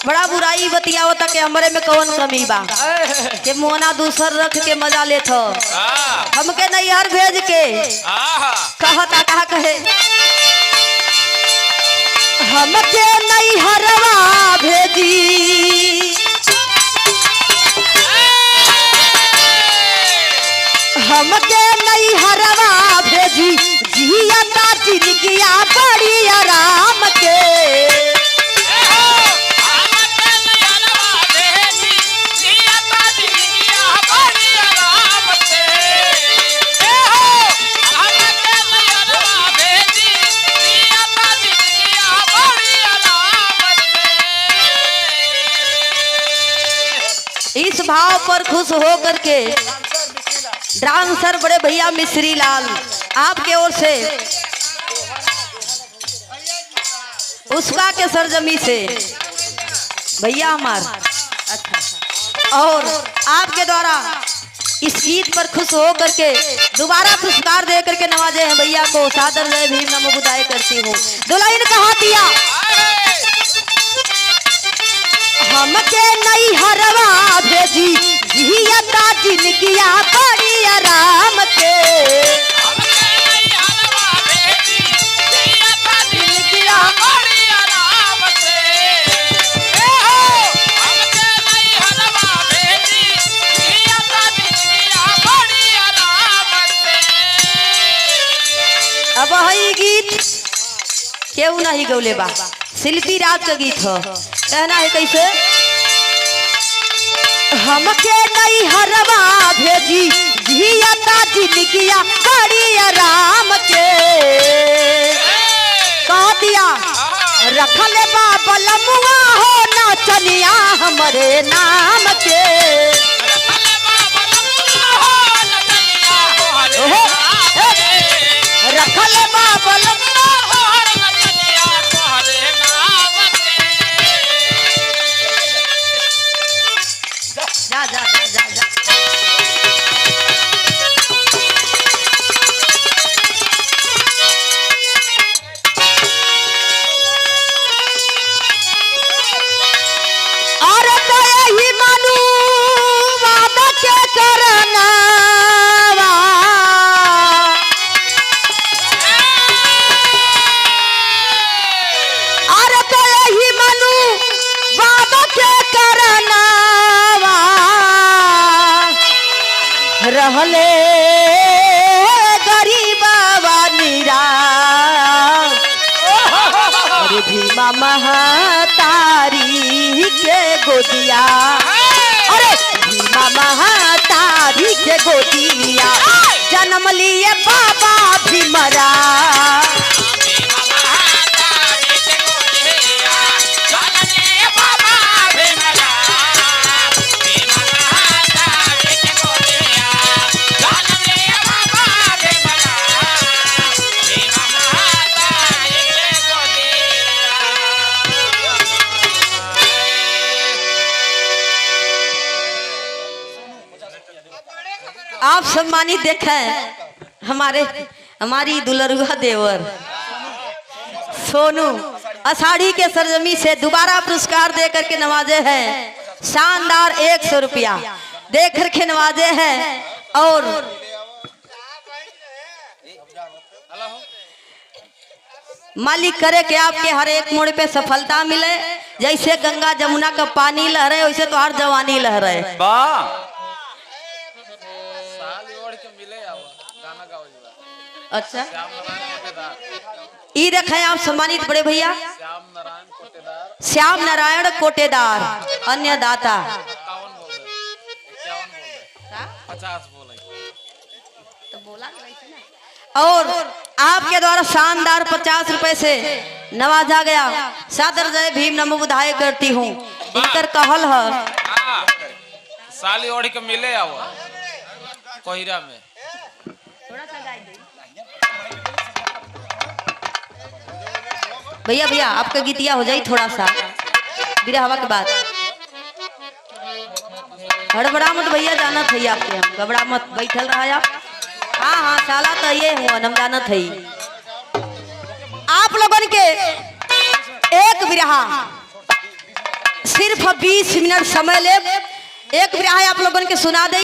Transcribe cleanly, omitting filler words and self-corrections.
बड़ा बुराई बतियावता के हमरे में कौन कमी बा के मोना दूसर रख के मजा लेत हो हमके नैहर भेज के कहता कहा कहे हमके नैहरवा भेजी हमके नैहरवा भेजी जियता जिंदगिया बड़ी आराम के इस भाव पर खुश हो करके डांसर बड़े भैया मिश्री लाल आपके ओर से उसका के सरजमी से भैया हमार अच्छा और आपके द्वारा इस गीत पर खुश हो करके दोबारा पुरस्कार दे करके नवाजे हैं भैया को सादर जय भीम नमो बुधाई करती हूँ। दुल्हन कहा दिया हमके नैहरवा भेजी जियता जिंदगिया बड़ी आराम के जिंदगिया बड़ी आराम से अब वही गीत केहू नहीं गौले बा शिल्पी राज का गीत हो कहना है कैसे हमके नैहरवा भेजी जियता जिंदगिया बड़ी आराम के कह दिया रखल बाबल मुआ हो नाचनिया हमरे नाम के रखल बाबल जा जा जा जा जा और तो यही मानू वादा के करना और तो यही मानू वादा के करना रहले गरीबवा निराश अरे भीमा महतारी के गोदिया अरे भीमा महतारी के गोदिया जन्म लिए बाबा भीमरा आप सम्मानित देखें हमारी दुलरुआ देवर सोनू अषाढ़ी के सरजमी से दोबारा पुरस्कार दे करके नवाजे हैं शानदार 100 रुपया दे करके नवाजे हैं और मालिक करे कि आपके हर एक मोड़ पे सफलता मिले जैसे गंगा जमुना का पानी लहरे वैसे तो हर जवानी लहरे अच्छा ई देखें आप सम्मानित बड़े भैया श्याम नारायण कोटेदार अन्य दाता 50 बोले तो बोला और आपके द्वारा शानदार 50 रुपए से नवाजा गया सादर जय भीम नमो बुधाई करती हूँ इनकर कहल है साली ओढ़ के मिले आओ कोहिरा में भैया भैया आपका गीतिया हो जाए थोड़ा सा बिरहवा के बाद हड़बड़ा मत भैया जाना थी आपके हम घबरा मत बैठल रहा आप हाँ हाँ साला तो ये हुआ हम जाना थी आप लोगन के एक बिरहा सिर्फ 20 मिनट समय ले एक बिरहा आप लोगन के सुना दे।